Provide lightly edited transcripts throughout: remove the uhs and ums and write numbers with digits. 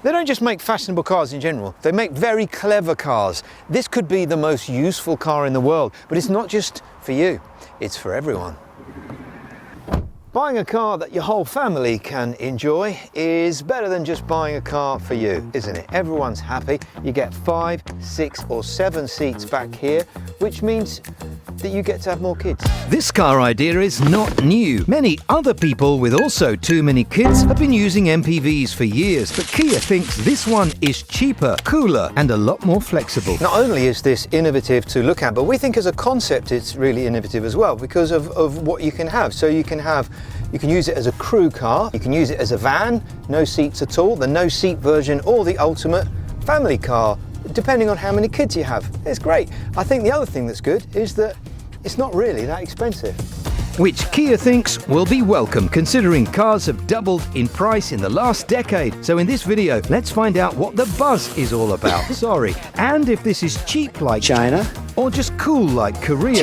They don't just make fashionable cars in general, they make very clever cars. This could be the most useful car in the world, but it's not just for you, it's for everyone. Buying a car that your whole family can enjoy is better than just buying a car for you, isn't it? Everyone's happy. You get 5, 6 or 7 seats back here, which means that you get to have more kids. This car idea is not new. Many other people with also too many kids have been using MPVs for years, but Kia thinks this one is cheaper, cooler and a lot more flexible. Not only is this innovative to look at, but we think as a concept it's really innovative as well because of what you can have. So you can use it as a crew car, you can use it as a van, no seats at all, the no seat version, or the ultimate family car, depending on how many kids you have. It's great. I think the other thing that's good is that it's not really that expensive. Which Kia thinks will be welcome, considering cars have doubled in price in the last decade. So in this video, let's find out what the buzz is all about. Sorry. And if this is cheap like China, or just cool like Korea.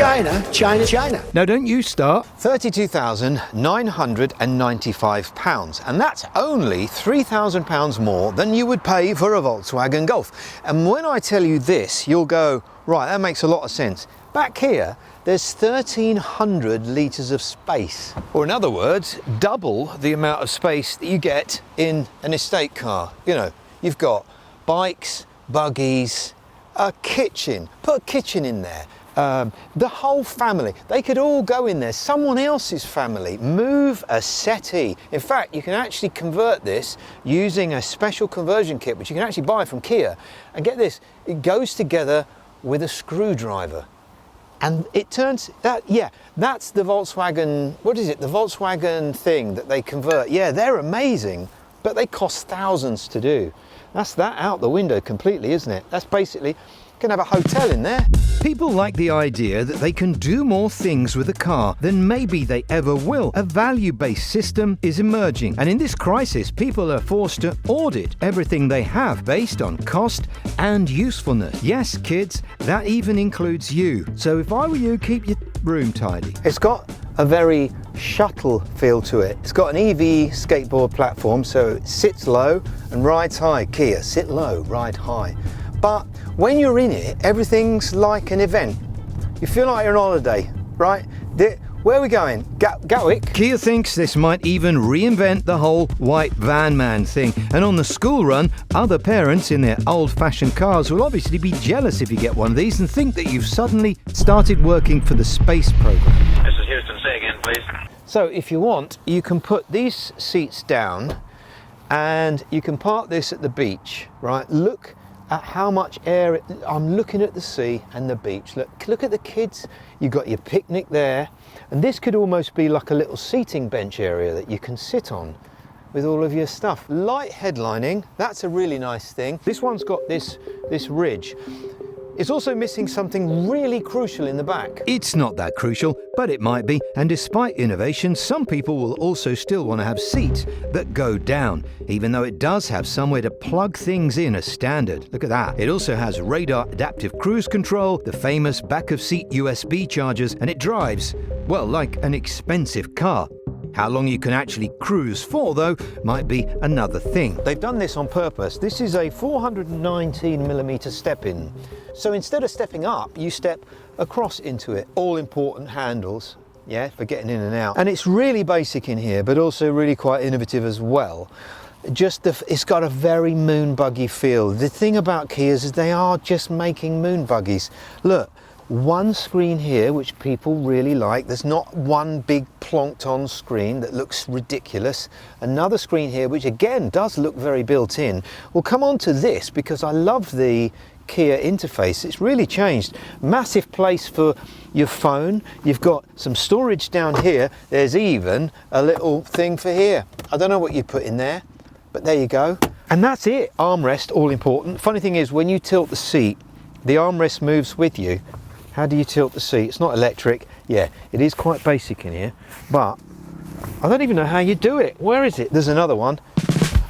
China. No, don't you start. £32,995, and that's only £3,000 more than you would pay for a Volkswagen Golf. And when I tell you this, you'll go, right, that makes a lot of sense. Back here, there's 1,300 litres of space. Or in other words, double the amount of space that you get in an estate car. You know, you've got bikes, buggies, a kitchen, put a kitchen in there. The whole family, they could all go in there, someone else's family, move a settee. In fact, you can actually convert this using a special conversion kit, which you can actually buy from Kia. And get this, it goes together with a screwdriver. And it turns that, yeah, that's the Volkswagen, what is it? The Volkswagen thing that they convert. Yeah, they're amazing, but they cost thousands to do. That's that out the window completely, isn't it? That's basically, you can have a hotel in there. People like the idea that they can do more things with a car than maybe they ever will. A value-based system is emerging, and in this crisis, people are forced to audit everything they have based on cost and usefulness. Yes, kids, that even includes you. So if I were you, keep your room tidy. It's got a very shuttle feel to it. It's got an EV skateboard platform, so it sits low and rides high. Kia, sit low, ride high. But when you're in it, everything's like an event. You feel like you're on holiday, right? Where are we going? Gatwick? Kia thinks this might even reinvent the whole white van man thing. And on the school run, other parents in their old-fashioned cars will obviously be jealous if you get one of these and think that you've suddenly started working for the space program. This is Houston, say again, please. So if you want, you can put these seats down and you can park this at the beach, right? Look at how much air, I'm looking at the sea and the beach. Look at the kids, you've got your picnic there, and this could almost be like a little seating bench area that you can sit on with all of your stuff. Light headlining, that's a really nice thing. This one's got this ridge. It's also missing something really crucial in the back. It's not that crucial, but it might be. And despite innovation, some people will also still want to have seats that go down, even though it does have somewhere to plug things in as standard. Look at that. It also has radar adaptive cruise control, the famous back of seat USB chargers, and it drives, well, like an expensive car. How long you can actually cruise for, though, might be another thing. They've done this on purpose. This is a 419mm step-in. So instead of stepping up, you step across into it. All important handles, yeah, for getting in and out. And it's really basic in here, but also really quite innovative as well. It's got a very moon buggy feel. The thing about Kias is they are just making moon buggies. Look. One screen here, which people really like. There's not one big plonked on screen that looks ridiculous. Another screen here, which again does look very built in. We'll come on to this because I love the Kia interface. It's really changed. Massive place for your phone. You've got some storage down here. There's even a little thing for here. I don't know what you put in there, but there you go. And that's it. Armrest, all important. Funny thing is, when you tilt the seat, the armrest moves with you. How do you tilt the seat? It's not electric. Yeah, it is quite basic in here, but I don't even know how you do it. Where is it? There's another one.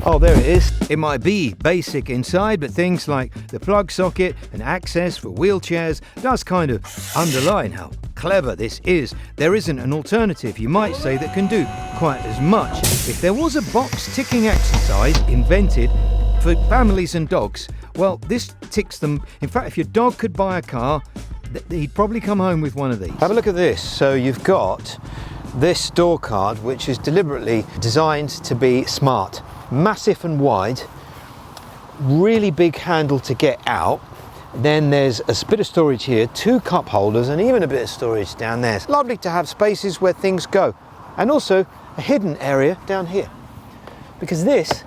Oh, there it is. It might be basic inside, but things like the plug socket and access for wheelchairs does kind of underline how clever this is. There isn't an alternative, you might say, that can do quite as much. If there was a box ticking exercise invented for families and dogs, well, this ticks them. In fact, if your dog could buy a car, he'd probably come home with one of these. Have a look at this. So you've got this door card, which is deliberately designed to be smart. Massive and wide, really big handle to get out. Then there's a bit of storage here, 2 cup holders, and even a bit of storage down there. It's lovely to have spaces where things go. And also a hidden area down here. Because this,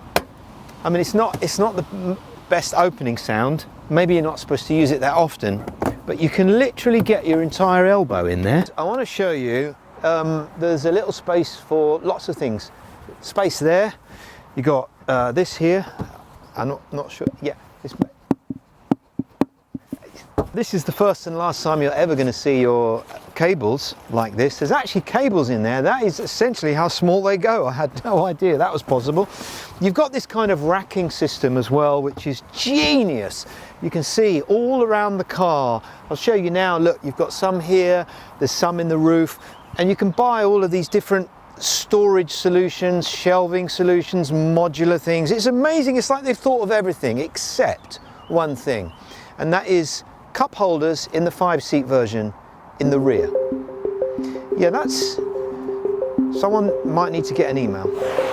I mean, it's not the best opening sound. Maybe you're not supposed to use it that often, but you can literally get your entire elbow in there. I want to show you, there's a little space for lots of things. Space there. You got this here. I'm not sure. Yeah. This is the first and last time you're ever going to see your cables like this. There's actually cables in there. That is essentially how small they go. I had no idea that was possible. You've got this kind of racking system as well, which is genius. You can see all around the car. I'll show you now. Look, you've got some here, there's some in the roof, and you can buy all of these different storage solutions, shelving solutions, modular things. It's amazing. It's like they've thought of everything except one thing, and that is cup holders in the 5-seat version in the rear. Yeah, that's... someone might need to get an email.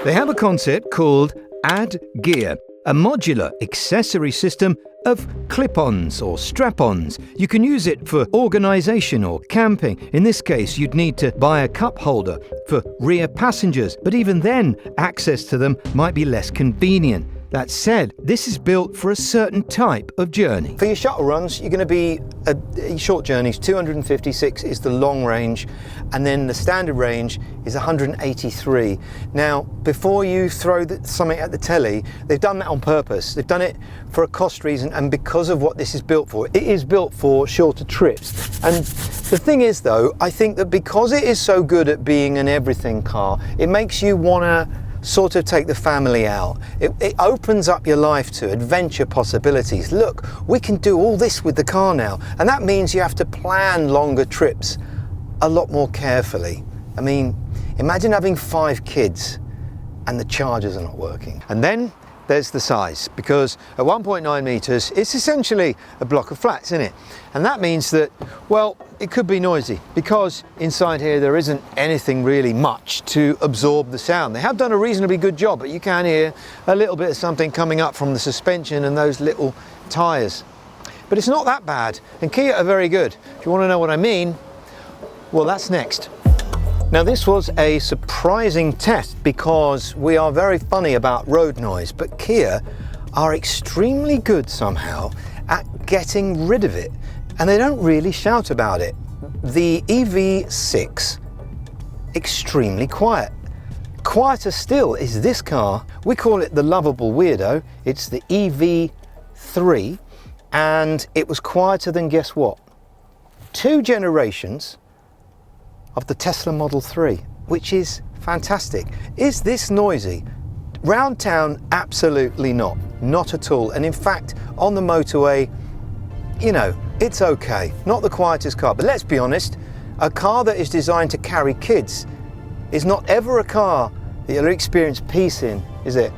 They have a concept called Add Gear, a modular accessory system of clip-ons or strap-ons. You can use it for organisation or camping. In this case, you'd need to buy a cup holder for rear passengers, but even then, access to them might be less convenient. That said, this is built for a certain type of journey. For your shuttle runs, you're going to be short journeys. 256 is the long range, and then the standard range is 183. Now, before you throw something at the telly, they've done that on purpose. They've done it for a cost reason, and because of what this is built for. It is built for shorter trips. And the thing is, though, I think that because it is so good at being an everything car, it makes you want to sort of take the family out. It opens up your life to adventure possibilities. Look, we can do all this with the car now, and that means you have to plan longer trips a lot more carefully. I mean, imagine having 5 kids and the chargers are not working. And then there's the size, because at 1.9 meters, it's essentially a block of flats, isn't it? And that means that, well, it could be noisy, because inside here there isn't anything really much to absorb the sound. They have done a reasonably good job, but you can hear a little bit of something coming up from the suspension and those little tyres. But it's not that bad, and Kia are very good. If you want to know what I mean, well, that's next. Now, this was a surprising test because we are very funny about road noise, but Kia are extremely good somehow at getting rid of it, and they don't really shout about it. The EV6, extremely quiet. Quieter still is this car. We call it the lovable weirdo. It's the EV3, and it was quieter than, guess what? 2 generations of the Tesla Model 3, which is fantastic. Is this noisy? Round town, absolutely not. Not at all. And in fact, on the motorway, you know, it's okay. Not the quietest car, but let's be honest, a car that is designed to carry kids is not ever a car that you'll experience peace in, is it?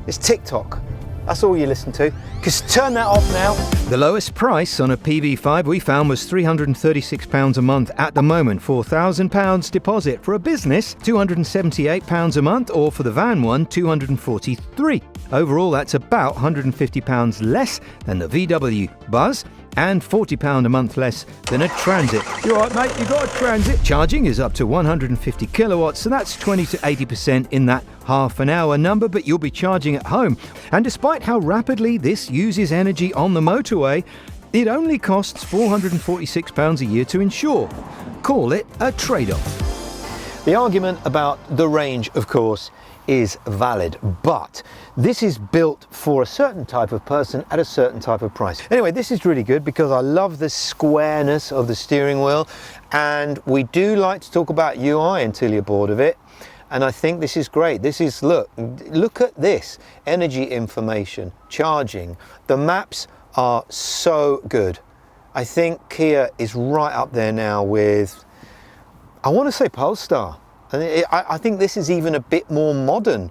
It's TikTok. That's all you listen to. Just turn that off now. The lowest price on a PV5 we found was £336 a month at the moment. £4,000 deposit. For a business, £278 a month, or for the van one, £243. Overall, that's about £150 less than the VW Buzz, and £40 a month less than a Transit. You all right, mate? You got a Transit? Charging is up to 150 kilowatts, so that's 20 to 80% in that half an hour number, but you'll be charging at home. And despite how rapidly this uses energy on the motorway, it only costs £446 a year to insure. Call it a trade-off. The argument about the range, of course, is valid, but this is built for a certain type of person at a certain type of price. Anyway, this is really good because I love the squareness of the steering wheel, and we do like to talk about UI until you're bored of it, and I think this is great. This is, look at this, energy information, charging. The maps are so good. I think Kia is right up there now with, I want to say Polestar. I think this is even a bit more modern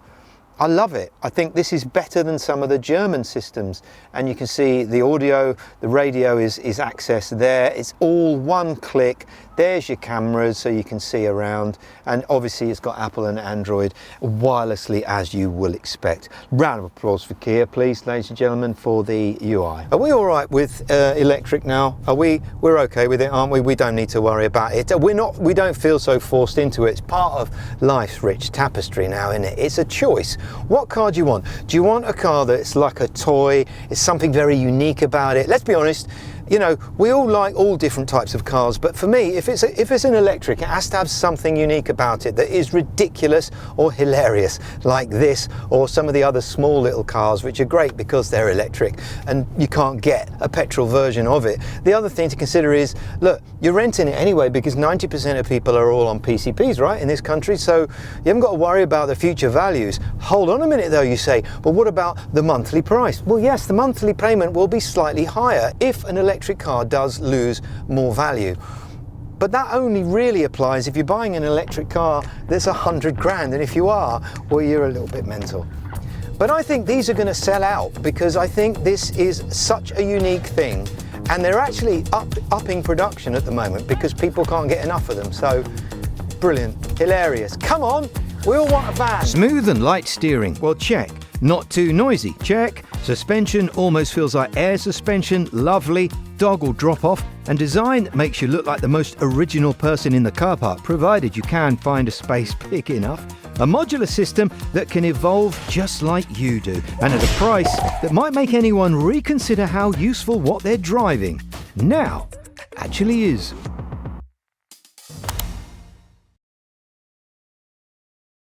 I love it. I think this is better than some of the German systems. And you can see the audio, the radio is accessed there. It's all one click. There's your cameras so you can see around. And obviously it's got Apple and Android wirelessly, as you will expect. Round of applause for Kia, please, ladies and gentlemen, for the UI. Are we all right with electric now? We're okay with it, aren't we? We don't need to worry about it. We don't feel so forced into it. It's part of life's rich tapestry now, isn't it? It's a choice. What car do you want? Do you want a car that's like a toy? It's something very unique about it? Let's be honest, you know, we all like all different types of cars, but for me, if it's an electric, it has to have something unique about it that is ridiculous or hilarious, like this or some of the other small little cars, which are great because they're electric and you can't get a petrol version of it. The other thing to consider is, look, you're renting it anyway because 90% of people are all on PCPs, right, in this country, so you haven't got to worry about the future values. Hold on a minute though, you say, well, what about the monthly price? Well, yes, the monthly payment will be slightly higher if an electric car does lose more value. But that only really applies if you're buying an electric car that's 100 grand, and if you are, well, you're a little bit mental. But I think these are going to sell out because I think this is such a unique thing, and they're actually upping production at the moment because people can't get enough of them. So brilliant, hilarious. Come on, we all want a van. Smooth and light steering, well, check. Not too noisy, check. Suspension almost feels like air suspension, lovely. Dog will drop off, and design makes you look like the most original person in the car park, provided you can find a space big enough. A modular system that can evolve just like you do, and at a price that might make anyone reconsider how useful what they're driving now actually is.